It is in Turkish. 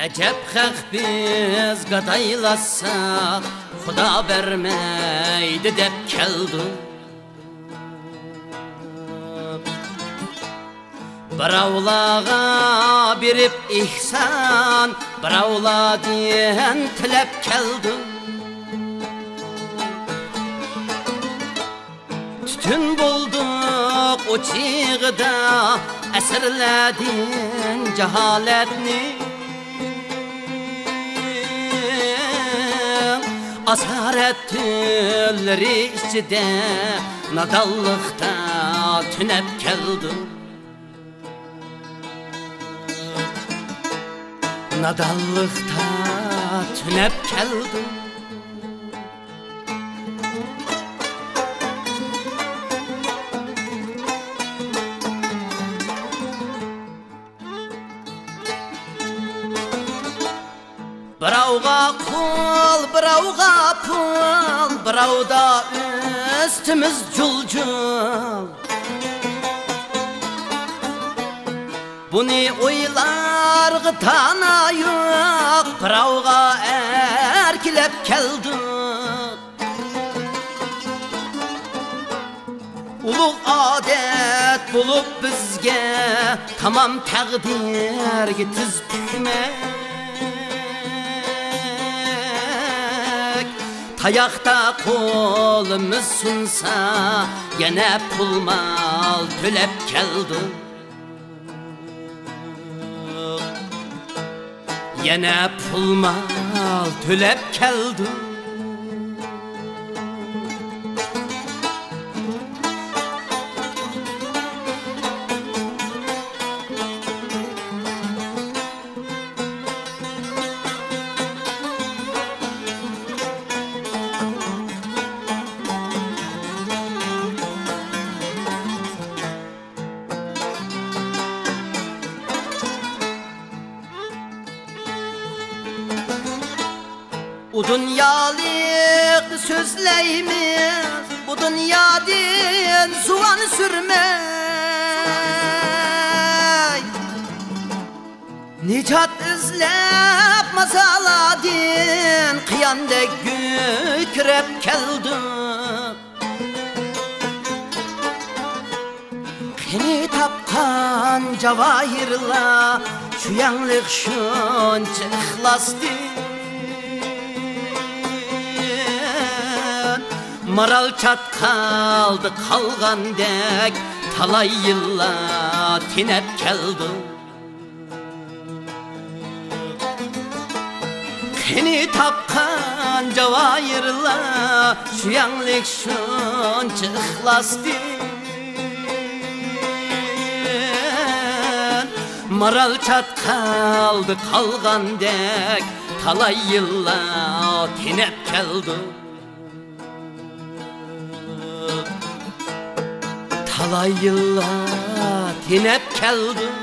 Acep haq biz qadaylasak Xuda vermeydi dep keldim. Biravlağa birip ihsan, biravla diyen tilep keldim. Tütün bulduk o çiğda, esirledin cehaletni. Asaretleri içinde, nadallıkta tünep keldim. Nadallıkta tünep keldim. Biravga kul, biravga pul, biravda üstümüz cul-cul. Bunu oylar gıtana yok, biravga erkilep keldim. Ulug adet bulup bizge, tamam takdir gitiz tükmek. Tayakta kolumuz sunsa, yine pul mal tülep keldim. Yine pul mal tülep keldim. Bu dünyalık sözleyimiz, bu dünyadan soğan sürmey. Nicat izlep masaladin, kıyandek gükrep keldim. Kini tapkan cevahirla, şu yanlık şunca ihlasdi. Maral çatkaldı kalgandek, talay yılla tinep keldim. Kini tapkan cevahirla, şu yanlık şunca ihlasdi. Maral çatkaldı kalgandek, talay yılla tinep keldim. Talay yılla tinep keldim.